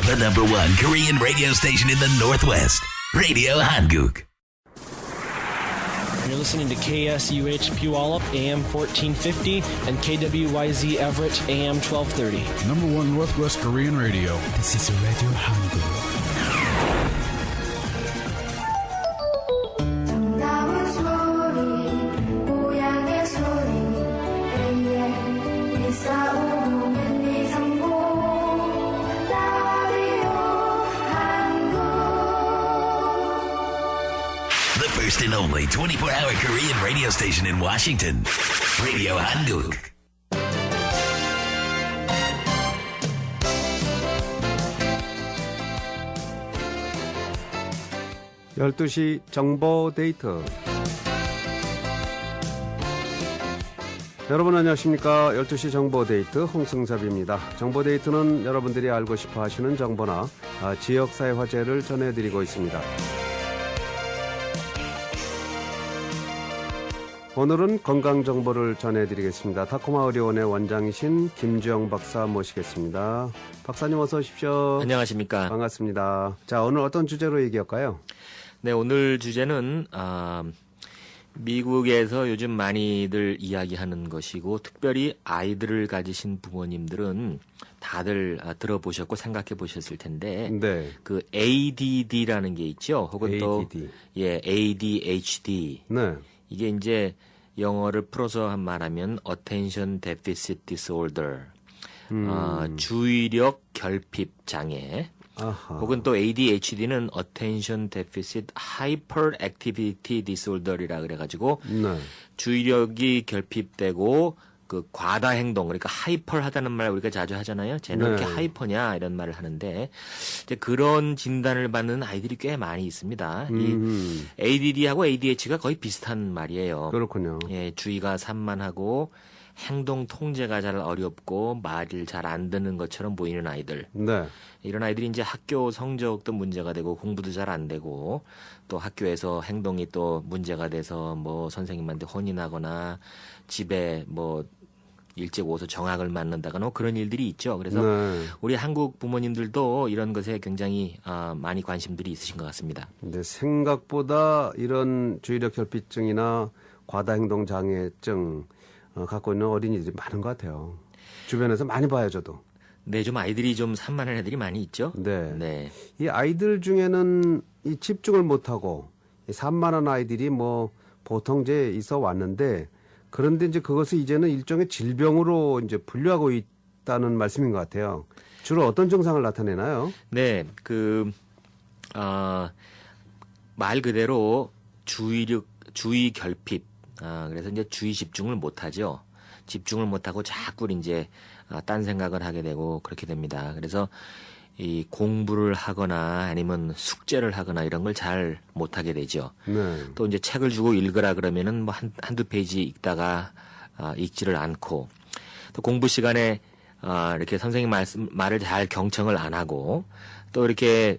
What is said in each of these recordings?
The number one Korean radio station in the Northwest, Radio Hanguk. You're listening to KSUH Puyallup, AM 1450, and KWYZ Everett, AM 1230. Number one Northwest Korean radio. This is Radio Hanguk. The first and only 24-hour Korean radio station in Washington, Radio Hanguk. (12시) 정보 데이트. 여러분 안녕하십니까? 12시 정보 데이트 홍승섭입니다. 정보 데이트는 여러분들이 알고 싶어 하시는 정보나 지역사회 화제를 전해드리고 있습니다. 오늘은 건강정보를 전해드리겠습니다. 타코마 의료원의 원장이신 김주영 박사 모시겠습니다. 박사님 어서 오십시오. 안녕하십니까. 반갑습니다. 자, 오늘 어떤 주제로 얘기할까요? 네, 오늘 주제는 미국에서 요즘 많이들 이야기하는 것이고 특별히 아이들을 가지신 부모님들은 다들 들어보셨고 생각해 보셨을 텐데 네. 그 ADD라는 게 있죠. 혹은 ADD. 또 ADHD. 네. 이게 이제 영어를 풀어서 말하면 Attention Deficit Disorder, 주의력 결핍 장애, 아하. 혹은 또 ADHD는 Attention Deficit Hyperactivity Disorder이라 그래가지고 네. 주의력이 결핍되고 그 과다 행동, 그러니까 하이퍼하다는 말 우리가 자주 하잖아요. 쟤는 네. 이렇게 하이퍼냐 이런 말을 하는데 이제 그런 진단을 받는 아이들이 꽤 많이 있습니다. 이 ADD하고 ADHD가 거의 비슷한 말이에요. 그렇군요. 예, 주의가 산만하고 행동 통제가 잘 어렵고 말을 잘 안 듣는 것처럼 보이는 아이들. 네. 이런 아이들이 이제 학교 성적도 문제가 되고 공부도 잘 안 되고 또 학교에서 행동이 또 문제가 돼서 뭐 선생님한테 혼이 나거나 집에 뭐 일찍 오서 정학을 맞는다거나 그런 일들이 있죠. 그래서 네. 우리 한국 부모님들도 이런 것에 굉장히 많이 관심들이 있으신 것 같습니다. 근데 생각보다 이런 주의력 결핍증이나 과다행동 장애증 갖고 있는 어린이들이 많은 것 같아요. 주변에서 많이 봐요, 저도. 네, 좀 아이들이 좀 산만한 애들이 많이 있죠. 네. 네. 이 아이들 중에는 이 집중을 못하고 이 산만한 아이들이 뭐 보통 이제 있어 왔는데 그런데 이제 그것을 이제는 일종의 질병으로 이제 분류하고 있다는 말씀인 것 같아요. 주로 어떤 증상을 나타내나요? 네, 말 그대로 주의 결핍. 그래서 이제 주의 집중을 못하죠. 집중을 못하고 자꾸 이제 딴 생각을 하게 되고 그렇게 됩니다. 그래서 이 공부를 하거나 아니면 숙제를 하거나 이런 걸 잘 못하게 되죠. 네. 또 이제 책을 주고 읽으라 그러면은 뭐 한두 페이지 읽다가 읽지를 않고 또 공부 시간에 이렇게 선생님 말을 잘 경청을 안 하고 또 이렇게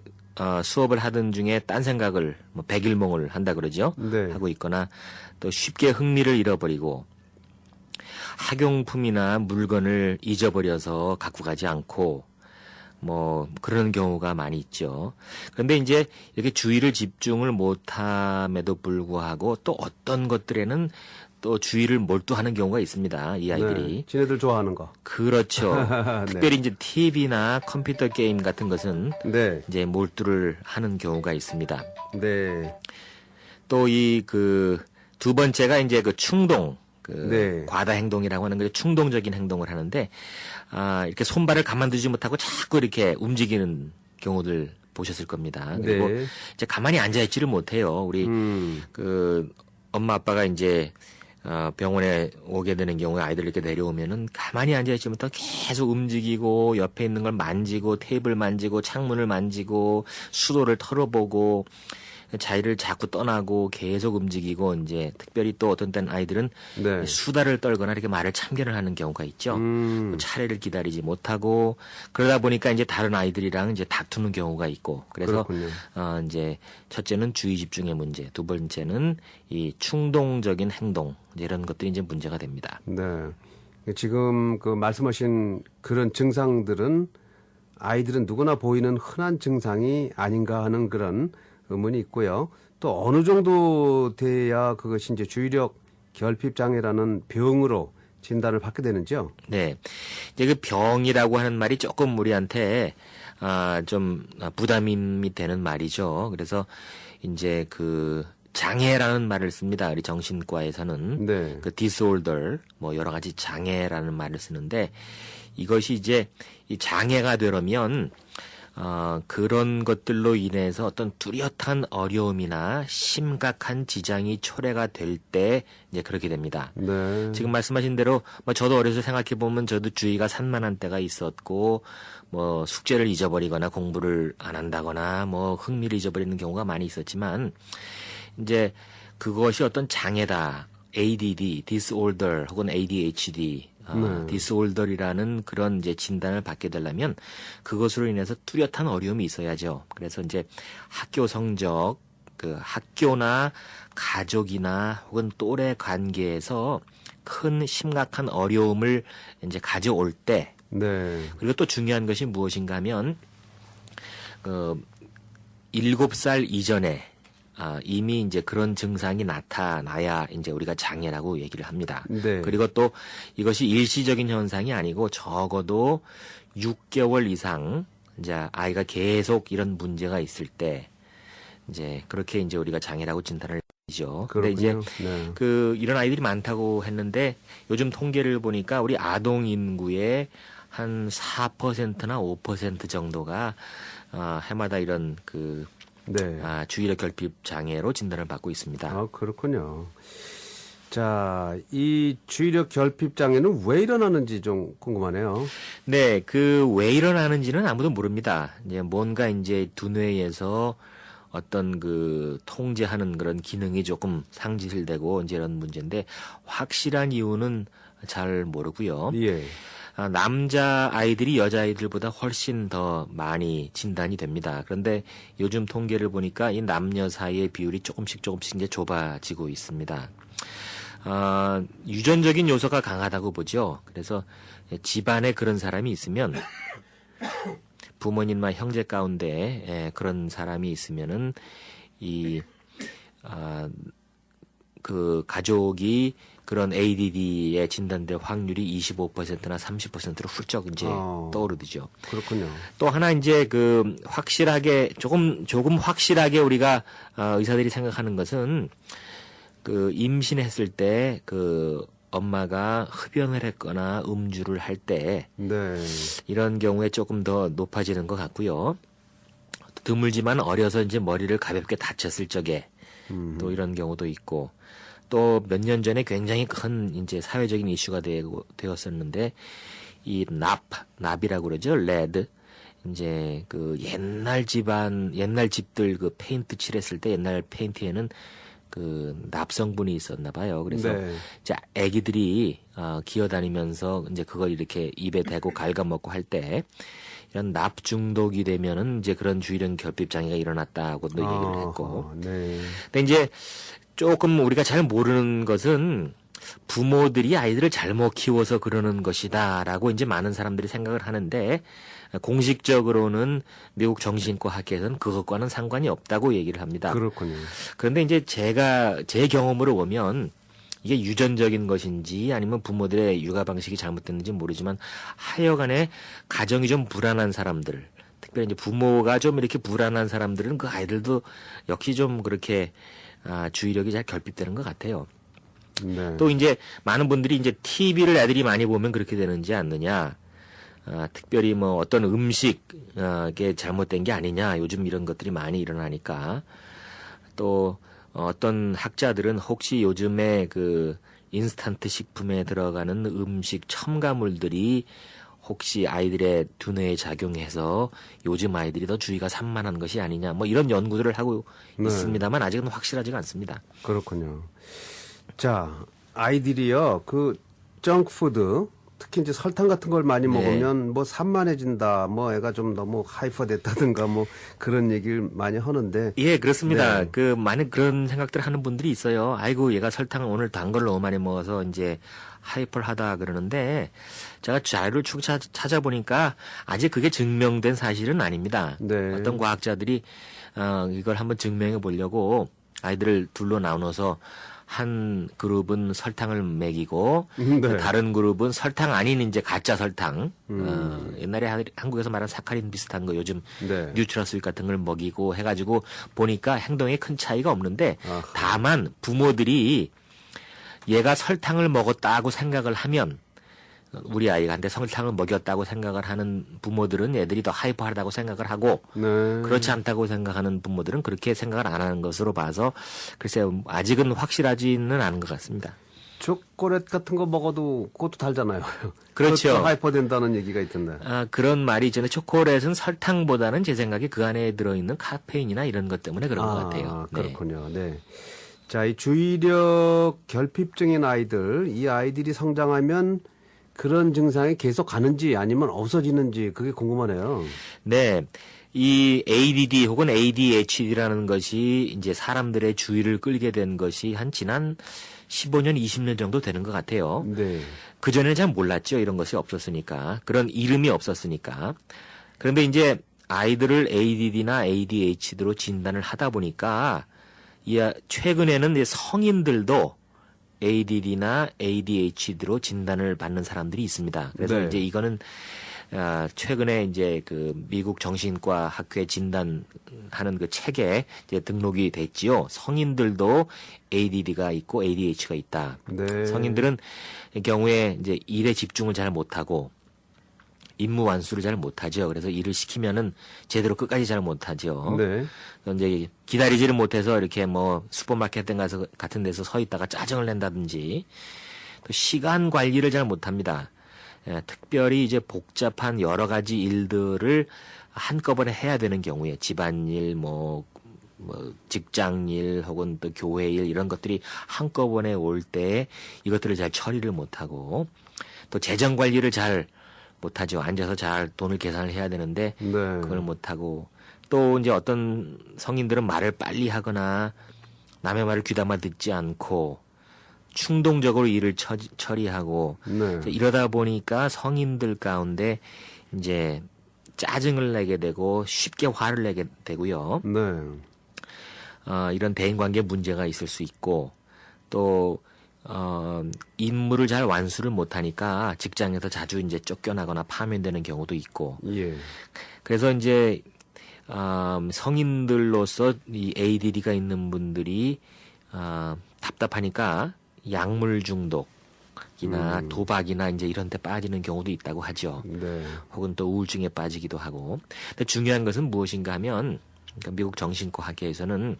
수업을 하던 중에 딴 생각을 뭐 백일몽을 한다 그러죠. 네. 하고 있거나 또 쉽게 흥미를 잃어버리고 학용품이나 물건을 잊어버려서 갖고 가지 않고 뭐 그런 경우가 많이 있죠. 그런데 이제 이렇게 주의를 집중을 못함에도 불구하고 또 어떤 것들에는 또 주의를 몰두하는 경우가 있습니다. 이 아이들이. 네. 지네들 좋아하는 거. 그렇죠. 네. 특별히 이제 TV나 컴퓨터 게임 같은 것은 네. 이제 몰두를 하는 경우가 있습니다. 네. 또 이 두 번째가 이제 그 충동. 네. 과다 행동이라고 하는 게 충동적인 행동을 하는데 이렇게 손발을 가만두지 못하고 자꾸 이렇게 움직이는 경우들 보셨을 겁니다. 그리고 네. 이제 가만히 앉아 있지를 못해요. 우리 엄마 아빠가 이제 병원에 오게 되는 경우에 아이들 이렇게 내려오면은 가만히 앉아 있지 못하고 계속 움직이고 옆에 있는 걸 만지고 테이블 만지고 창문을 만지고 수도를 털어보고 자리를 자꾸 떠나고 계속 움직이고 이제 특별히 또 어떤 때는 아이들은 네. 수다를 떨거나 이렇게 말을 참견을 하는 경우가 있죠. 차례를 기다리지 못하고 그러다 보니까 이제 다른 아이들이랑 이제 다투는 경우가 있고 그래서 그렇군요. 이제 첫째는 주의 집중의 문제, 두 번째는 이 충동적인 행동 이런 것들이 이제 문제가 됩니다. 네. 지금 그 말씀하신 그런 증상들은 아이들은 누구나 보이는 흔한 증상이 아닌가 하는 그런 의문이 있고요. 또 어느 정도 돼야 그것이 이제 주의력 결핍 장애라는 병으로 진단을 받게 되는지요? 네. 이제 그 병이라고 하는 말이 조금 우리한테 좀 부담이 되는 말이죠. 그래서 이제 그 장애라는 말을 씁니다. 우리 정신과에서는 네. 그 disorder 뭐 여러 가지 장애라는 말을 쓰는데 이것이 이제 이 장애가 되려면 그런 것들로 인해서 어떤 뚜렷한 어려움이나 심각한 지장이 초래가 될 때 이제 그렇게 됩니다. 네. 지금 말씀하신 대로 뭐 저도 어려서 생각해 보면 저도 주의가 산만한 때가 있었고 뭐 숙제를 잊어버리거나 공부를 안 한다거나 뭐 흥미를 잊어버리는 경우가 많이 있었지만 이제 그것이 어떤 장애다. ADD, disorder 혹은 ADHD 디스올더리라는 그런 이제 진단을 받게 되려면 그것으로 인해서 뚜렷한 어려움이 있어야죠. 그래서 이제 학교 성적, 그 학교나 가족이나 혹은 또래 관계에서 큰 심각한 어려움을 이제 가져올 때, 네. 그리고 또 중요한 것이 무엇인가 하면 7살 이전에 이미 이제 그런 증상이 나타나야 이제 우리가 장애라고 얘기를 합니다. 네. 그리고 또 이것이 일시적인 현상이 아니고 적어도 6개월 이상 이제 아이가 계속 이런 문제가 있을 때 이제 그렇게 이제 우리가 장애라고 진단을 하죠. 근데 이제 네. 이런 아이들이 많다고 했는데 요즘 통계를 보니까 우리 아동 인구의 한 4%나 5% 정도가 해마다 이런 네. 주의력 결핍 장애로 진단을 받고 있습니다. 그렇군요. 자, 이 주의력 결핍 장애는 왜 일어나는지 좀 궁금하네요. 네, 왜 일어나는지는 아무도 모릅니다. 이제 뭔가 이제 두뇌에서 어떤 통제하는 그런 기능이 조금 상실되고 이제 이런 문제인데 확실한 이유는 잘 모르고요. 예. 남자 아이들이 여자 아이들보다 훨씬 더 많이 진단이 됩니다. 그런데 요즘 통계를 보니까 이 남녀 사이의 비율이 조금씩 이제 좁아지고 있습니다. 유전적인 요소가 강하다고 보죠. 그래서 집안에 그런 사람이 있으면 부모님과 형제 가운데 그런 사람이 있으면은 가족이 그런 ADD에 진단될 확률이 25%나 30%로 훌쩍 이제 떠오르죠. 그렇군요. 또 하나 이제 확실하게 조금 확실하게 우리가 의사들이 생각하는 것은 임신했을 때 엄마가 흡연을 했거나 음주를 할 때 네. 이런 경우에 조금 더 높아지는 것 같고요. 드물지만 어려서 이제 머리를 가볍게 다쳤을 적에 또 이런 경우도 있고 또 몇 년 전에 굉장히 큰 이제 사회적인 이슈가 되었었는데 이 납이라고 그러죠. 레드. 이제 옛날 집들 페인트 칠했을 때 옛날 페인트에는 납 성분이 있었나 봐요. 그래서 네. 이제 아기들이 기어다니면서 이제 그걸 이렇게 입에 대고 갉아먹고 할 때 이런 납 중독이 되면은 이제 그런 주의력 결핍 장애가 일어났다고도 얘기를 했고. 네. 근데 이제 조금 우리가 잘 모르는 것은 부모들이 아이들을 잘못 키워서 그러는 것이다라고 이제 많은 사람들이 생각을 하는데 공식적으로는 미국 정신과 학회에서는 그것과는 상관이 없다고 얘기를 합니다. 그렇군요. 그런데 이제 제 경험으로 보면 이게 유전적인 것인지 아니면 부모들의 육아 방식이 잘못됐는지 모르지만 하여간에 가정이 좀 불안한 사람들, 특별히 이제 부모가 좀 이렇게 불안한 사람들은 그 아이들도 역시 좀 그렇게 주의력이 잘 결핍되는 것 같아요. 네. 또 이제 많은 분들이 이제 TV를 애들이 많이 보면 그렇게 되는지 않느냐. 특별히 뭐 어떤 음식에 잘못된 게 아니냐. 요즘 이런 것들이 많이 일어나니까. 또 어떤 학자들은 혹시 요즘에 인스턴트 식품에 들어가는 음식 첨가물들이 혹시 아이들의 두뇌에 작용해서 요즘 아이들이 더 주의가 산만한 것이 아니냐. 뭐 이런 연구들을 하고 있습니다만 아직은 확실하지가 않습니다. 그렇군요. 자, 아이들이요, 정크푸드, 특히 이제 설탕 같은 걸 많이 네. 먹으면 뭐 산만해진다, 뭐 애가 좀 너무 하이퍼됐다든가 뭐 그런 얘기를 많이 하는데. 예, 그렇습니다. 네. 그 많은 그런 생각들 하는 분들이 있어요. 아이고, 얘가 설탕을 오늘 단 걸 너무 많이 먹어서 이제 하이퍼하다 그러는데 제가 자료를 쭉 찾아보니까 아직 그게 증명된 사실은 아닙니다. 네. 어떤 과학자들이 이걸 한번 증명해 보려고 아이들을 둘로 나눠서 한 그룹은 설탕을 먹이고 네. 다른 그룹은 설탕 아닌 이제 가짜 설탕 옛날에 한국에서 말하는 사카린 비슷한 거 요즘 네. 뉴트라스윗 같은 걸 먹이고 해가지고 보니까 행동에 큰 차이가 없는데 아하. 다만 부모들이 얘가 설탕을 먹었다고 생각을 하면 우리 아이한테 설탕을 먹였다고 생각을 하는 부모들은 애들이 더 하이퍼하다고 생각을 하고 네. 그렇지 않다고 생각하는 부모들은 그렇게 생각을 안 하는 것으로 봐서 글쎄요 아직은 확실하지는 않은 것 같습니다. 초콜릿 같은 거 먹어도 그것도 달잖아요. 그렇죠. 그것도 하이퍼된다는 얘기가 있던데. 그런 말이 있잖아요. 초콜릿은 설탕보다는 제 생각에 그 안에 들어있는 카페인이나 이런 것 때문에 그런 것 같아요. 네. 그렇군요. 네. 자, 이 주의력 결핍증인 아이들, 이 아이들이 성장하면 그런 증상이 계속 가는지 아니면 없어지는지 그게 궁금하네요. 네. 이 ADD 혹은 ADHD라는 것이 이제 사람들의 주의를 끌게 된 것이 한 지난 15년, 20년 정도 되는 것 같아요. 네. 그전에는 잘 몰랐죠. 이런 것이 없었으니까. 그런 이름이 없었으니까. 그런데 이제 아이들을 ADD나 ADHD로 진단을 하다 보니까 최근에는 이제 성인들도 ADD나 ADHD로 진단을 받는 사람들이 있습니다. 그래서 네. 이제 이거는 최근에 이제 그 미국 정신과 학회 진단하는 그 책에 이제 등록이 됐지요. 성인들도 ADD가 있고 ADHD가 있다. 네. 성인들은 경우에 이제 일에 집중을 잘 못하고 임무 완수를 잘 못하죠. 그래서 일을 시키면은 제대로 끝까지 잘 못하죠. 네. 이제 기다리지를 못해서 이렇게 뭐 슈퍼마켓 같은 데서 서 있다가 짜증을 낸다든지 또 시간 관리를 잘 못합니다. 특별히 이제 복잡한 여러 가지 일들을 한꺼번에 해야 되는 경우에 집안일, 뭐 직장일 혹은 또 교회일 이런 것들이 한꺼번에 올 때 이것들을 잘 처리를 못하고 또 재정 관리를 잘 못하죠. 앉아서 잘 돈을 계산을 해야 되는데 네. 그걸 못하고 또 이제 어떤 성인들은 말을 빨리 하거나 남의 말을 귀담아 듣지 않고 충동적으로 일을 처리하고 네. 이러다 보니까 성인들 가운데 이제 짜증을 내게 되고 쉽게 화를 내게 되고요. 네. 이런 대인관계 문제가 있을 수 있고 또 임무를 잘 완수를 못하니까 직장에서 자주 이제 쫓겨나거나 파면되는 경우도 있고. 예. 그래서 이제 성인들로서 이 ADD가 있는 분들이 답답하니까 약물 중독이나 도박이나 이제 이런 데 빠지는 경우도 있다고 하죠. 네. 혹은 또 우울증에 빠지기도 하고. 근데 중요한 것은 무엇인가 하면 그러니까 미국 정신과 학회에서는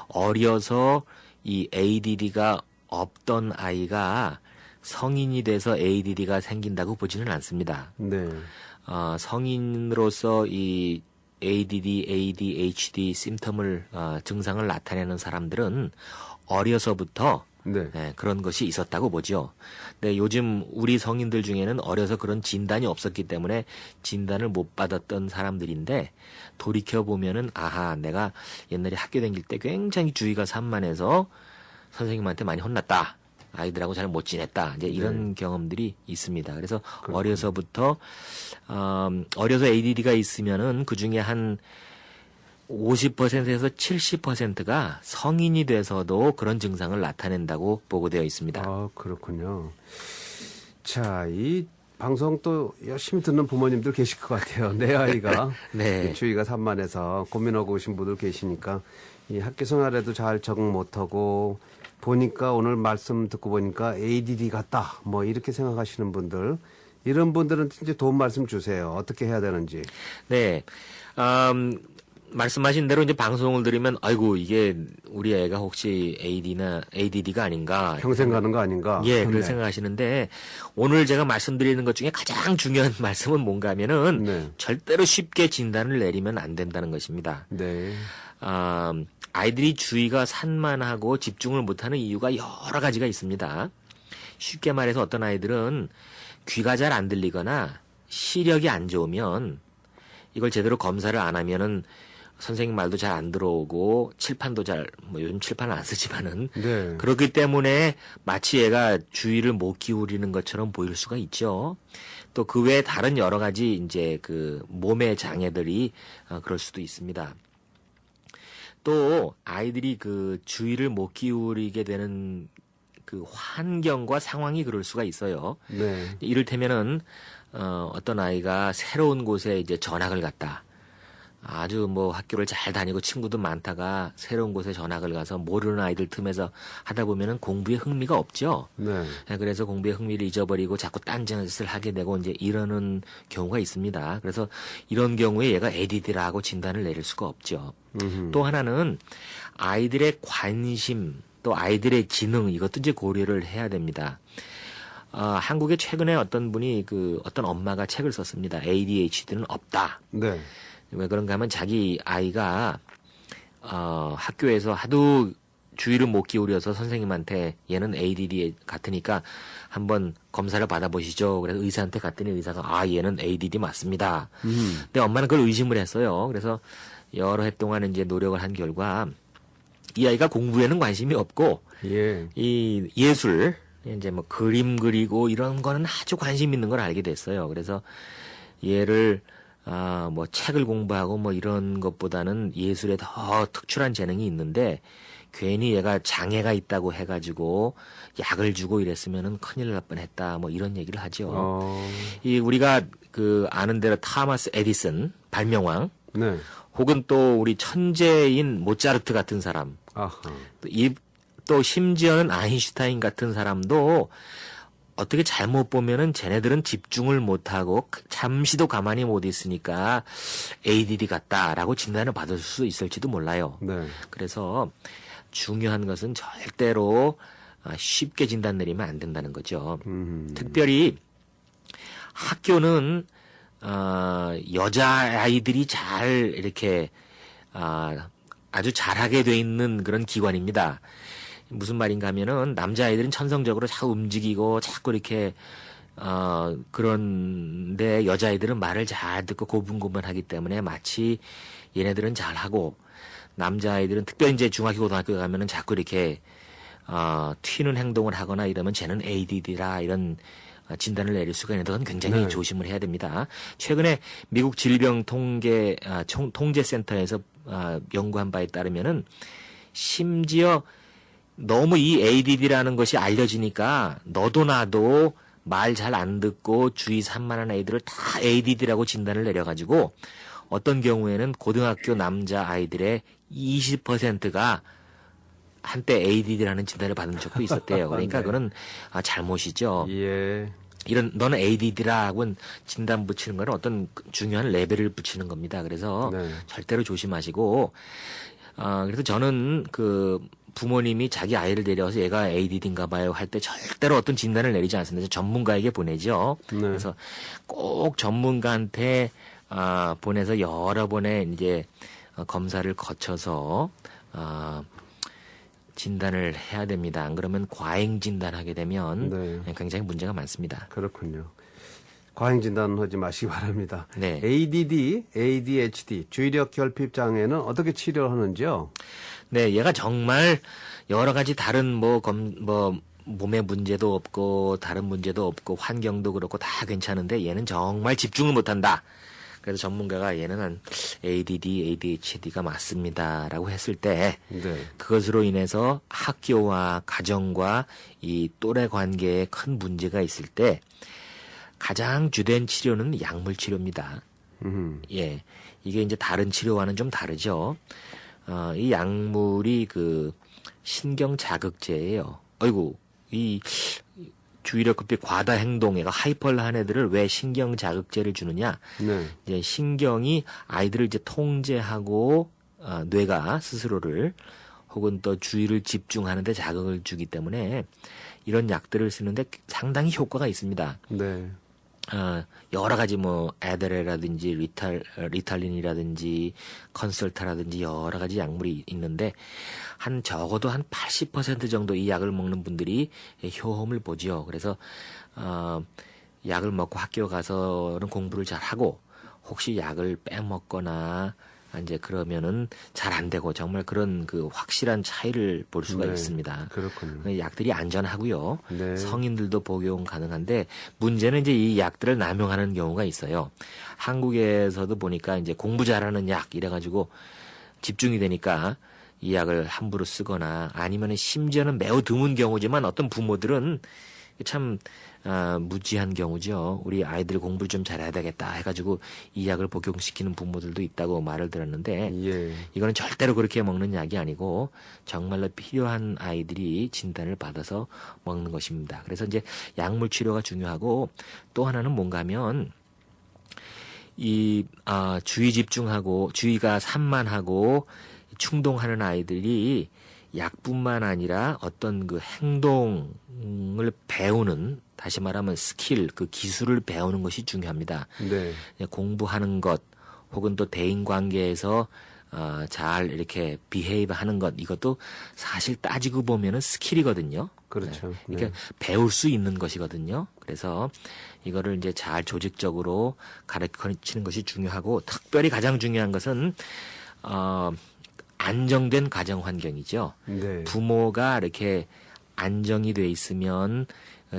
어려서 이 ADD가 없던 아이가 성인이 돼서 ADD가 생긴다고 보지는 않습니다. 네. 성인으로서 이 ADD, ADHD 심텀을 증상을 나타내는 사람들은 어려서부터 네. 그런 것이 있었다고 보죠. 근데 요즘 우리 성인들 중에는 어려서 그런 진단이 없었기 때문에 진단을 못 받았던 사람들인데 돌이켜 보면은 아하 내가 옛날에 학교 다닐 때 굉장히 주의가 산만해서 선생님한테 많이 혼났다. 아이들하고 잘 못 지냈다. 이제 이런 경험들이 있습니다. 그래서 어려서부터 어려서 ADD가 있으면은 그 중에 한 50%에서 70%가 성인이 돼서도 그런 증상을 나타낸다고 보고되어 있습니다. 아, 그렇군요. 자, 이 방송 또 열심히 듣는 부모님들 계실 것 같아요. 내 아이가 네. 주의가 산만해서 고민하고 오신 분들 계시니까 이 학교 생활에도 잘 적응 못하고 보니까 오늘 말씀 듣고 보니까 ADD 같다. 뭐 이렇게 생각하시는 분들 이런 분들은 이제 도움 말씀 주세요. 어떻게 해야 되는지. 네. 말씀하신 대로 이제 방송을 들으면 아이고 이게 우리 애가 혹시 ADD가 아닌가 평생 가는 거 아닌가. 예, 그렇게 네. 생각하시는데 오늘 제가 말씀드리는 것 중에 가장 중요한 말씀은 뭔가 하면은 네. 절대로 쉽게 진단을 내리면 안 된다는 것입니다. 네. 아이들이 주의가 산만하고 집중을 못하는 이유가 여러 가지가 있습니다. 쉽게 말해서 어떤 아이들은 귀가 잘 안 들리거나 시력이 안 좋으면 이걸 제대로 검사를 안 하면은 선생님 말도 잘 안 들어오고 칠판도 뭐 요즘 칠판을 안 쓰지만은 네. 그렇기 때문에 마치 얘가 주의를 못 기울이는 것처럼 보일 수가 있죠. 또 그 외에 다른 여러 가지 이제 그 몸의 장애들이 그럴 수도 있습니다. 또 아이들이 그 주의를 못 기울이게 되는 그 환경과 상황이 그럴 수가 있어요. 네. 이를테면은 어떤 아이가 새로운 곳에 이제 전학을 갔다. 아주 뭐 학교를 잘 다니고 친구도 많다가 새로운 곳에 전학을 가서 모르는 아이들 틈에서 하다 보면은 공부에 흥미가 없죠. 네. 그래서 공부에 흥미를 잊어버리고 자꾸 딴짓을 하게 되고 이제 이러는 경우가 있습니다. 그래서 이런 경우에 얘가 ADD라고 진단을 내릴 수가 없죠. 또 하나는 아이들의 관심 또 아이들의 지능 이것도 이제 고려를 해야 됩니다. 한국에 최근에 어떤 분이 어떤 엄마가 책을 썼습니다. ADHD는 없다. 네. 왜 그런가 하면 자기 아이가 학교에서 하도 주의를 못 기울여서 선생님한테 얘는 ADD 같으니까 한번 검사를 받아보시죠. 그래서 의사한테 갔더니 의사가 얘는 ADD 맞습니다. 근데 엄마는 그걸 의심을 했어요. 그래서 여러 해 동안 이제 노력을 한 결과 이 아이가 공부에는 관심이 없고 예. 이 예술 이제 뭐 그림 그리고 이런 거는 아주 관심 있는 걸 알게 됐어요. 그래서 얘를 뭐 책을 공부하고 뭐 이런 것보다는 예술에 더 특출한 재능이 있는데 괜히 얘가 장애가 있다고 해가지고 약을 주고 이랬으면은 큰일 날 뻔했다 뭐 이런 얘기를 하죠. 이 우리가 아는 대로 타마스 에디슨 발명왕 네. 혹은 또 우리 천재인 모차르트 같은 사람 아하. 또 심지어는 아인슈타인 같은 사람도 어떻게 잘못 보면은 쟤네들은 집중을 못하고 잠시도 가만히 못 있으니까 ADD 같다라고 진단을 받을 수 있을지도 몰라요. 네. 그래서 중요한 것은 절대로 쉽게 진단 내리면 안 된다는 거죠. 특별히 학교는 여자아이들이 잘 이렇게 아주 잘하게 돼 있는 그런 기관입니다. 무슨 말인가 하면은 남자아이들은 천성적으로 자꾸 움직이고 자꾸 이렇게 그런데 여자아이들은 말을 잘 듣고 고분고분하기 때문에 마치 얘네들은 잘하고 남자아이들은 특별히 이제 중학교 고등학교 가면은 자꾸 이렇게 튀는 행동을 하거나 이러면 쟤는 ADD라 이런 진단을 내릴 수가 있는데 그건 굉장히 네. 조심을 해야 됩니다. 최근에 미국 질병통제센터에서 연구한 바에 따르면은 심지어 너무 이 ADD라는 것이 알려지니까 너도 나도 말 잘 안 듣고 주의 산만한 아이들을 다 ADD라고 진단을 내려가지고 어떤 경우에는 고등학교 남자 아이들의 20%가 한때 ADD라는 진단을 받은 적도 있었대요. 그러니까 네. 그거는 잘못이죠. 예. 이런 너는 ADD라고 진단 붙이는 거는 어떤 중요한 레벨을 붙이는 겁니다. 그래서 네. 절대로 조심하시고 그래서 저는 부모님이 자기 아이를 데려와서 얘가 ADD인가 봐요 할 때 절대로 어떤 진단을 내리지 않습니다. 전문가에게 보내죠. 네. 그래서 꼭 전문가한테 보내서 여러 번의 이제 검사를 거쳐서 진단을 해야 됩니다. 안 그러면 과잉 진단하게 되면 네. 굉장히 문제가 많습니다. 그렇군요. 과잉 진단하지 마시기 바랍니다. 네. ADD, ADHD, 주의력 결핍 장애는 어떻게 치료하는지요? 네, 얘가 정말 여러 가지 다른 몸에 문제도 없고 다른 문제도 없고 환경도 그렇고 다 괜찮은데 얘는 정말 집중을 못한다. 그래서 전문가가 얘는 한 ADD, ADHD가 맞습니다라고 했을 때 네. 그것으로 인해서 학교와 가정과 이 또래 관계에 큰 문제가 있을 때 가장 주된 치료는 약물 치료입니다. 예, 이게 이제 다른 치료와는 좀 다르죠. 이 약물이 신경 자극제예요. 아이고, 이 주의력 급비 과다 행동애가 하이퍼를 한 애들을 왜 신경 자극제를 주느냐? 네. 이제 신경이 아이들을 이제 통제하고 뇌가 스스로를 혹은 또 주의를 집중하는데 자극을 주기 때문에 이런 약들을 쓰는데 상당히 효과가 있습니다. 네. 여러 가지 에데레라든지 리탈린이라든지 컨설타라든지 여러 가지 약물이 있는데 적어도 한 80% 정도 이 약을 먹는 분들이 효험을 보죠. 그래서 약을 먹고 학교 가서는 공부를 잘 하고 혹시 약을 빼먹거나 이제 그러면은 잘 안 되고 정말 그런 그 확실한 차이를 볼 수가 네, 있습니다. 그렇군요. 약들이 안전하고요. 네. 성인들도 복용 가능한데 문제는 이제 이 약들을 남용하는 경우가 있어요. 한국에서도 보니까 이제 공부 잘하는 약 이래가지고 집중이 되니까 이 약을 함부로 쓰거나 아니면 심지어는 매우 드문 경우지만 어떤 부모들은 참 무지한 경우죠. 우리 아이들 공부를 좀 잘해야 되겠다 해가지고 이 약을 복용시키는 부모들도 있다고 말을 들었는데 예. 이거는 절대로 그렇게 먹는 약이 아니고 정말로 필요한 아이들이 진단을 받아서 먹는 것입니다. 그래서 이제 약물 치료가 중요하고 또 하나는 뭔가 하면 주의 집중하고 주의가 산만하고 충동하는 아이들이 약뿐만 아니라 어떤 그 행동을 배우는 다시 말하면 스킬, 그 기술을 배우는 것이 중요합니다. 네. 공부하는 것 혹은 또 대인 관계에서 잘 이렇게 비헤이브 하는 것 이것도 사실 따지고 보면은 스킬이거든요. 그렇죠. 네. 그러니까 배울 수 있는 것이거든요. 그래서 이거를 이제 잘 조직적으로 가르치는 것이 중요하고 특별히 가장 중요한 것은 안정된 가정 환경이죠. 네. 부모가 이렇게 안정이 돼 있으면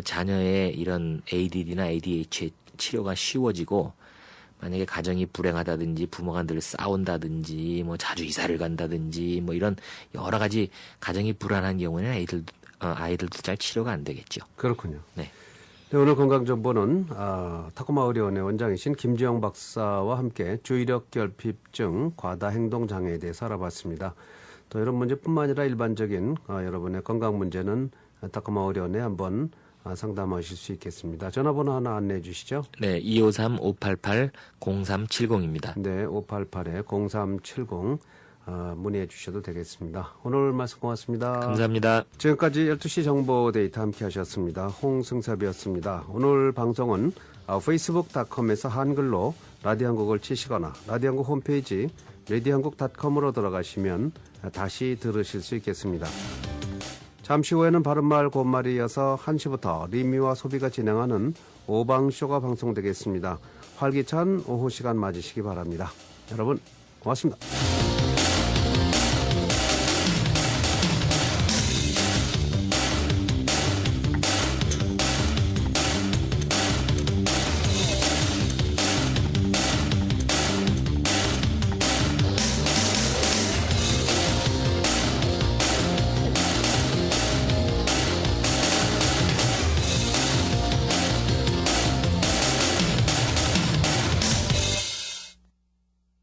자녀의 이런 ADD나 ADHD 치료가 쉬워지고 만약에 가정이 불행하다든지 부모가 늘 싸운다든지 뭐 자주 이사를 간다든지 뭐 이런 여러 가지 가정이 불안한 경우에는 아이들도 잘 치료가 안 되겠죠. 그렇군요. 네. 네, 오늘 건강정보는 타코마 의료원의 원장이신 김지영 박사와 함께 주의력 결핍증, 과다 행동 장애에 대해서 알아봤습니다. 또 이런 문제뿐만 아니라 일반적인 여러분의 건강 문제는 타코마 의료원에 한번 상담하실 수 있겠습니다. 전화번호 하나 안내해 주시죠. 네, 253-588-0370입니다. 네, 588-0370 문의해 주셔도 되겠습니다. 오늘 말씀 고맙습니다. 감사합니다. 지금까지 12시 정보 데이터 함께 하셨습니다. 홍승섭이었습니다. 오늘 방송은 facebook.com에서 한글로 라디오 한국을 치시거나 라디오 한국 홈페이지 radiohan국.com으로 들어가시면 다시 들으실 수 있겠습니다. 잠시 후에는 바른말 고운말이 이어서 1시부터 리미와 소비가 진행하는 오방쇼가 방송되겠습니다. 활기찬 오후 시간 맞으시기 바랍니다. 여러분 고맙습니다.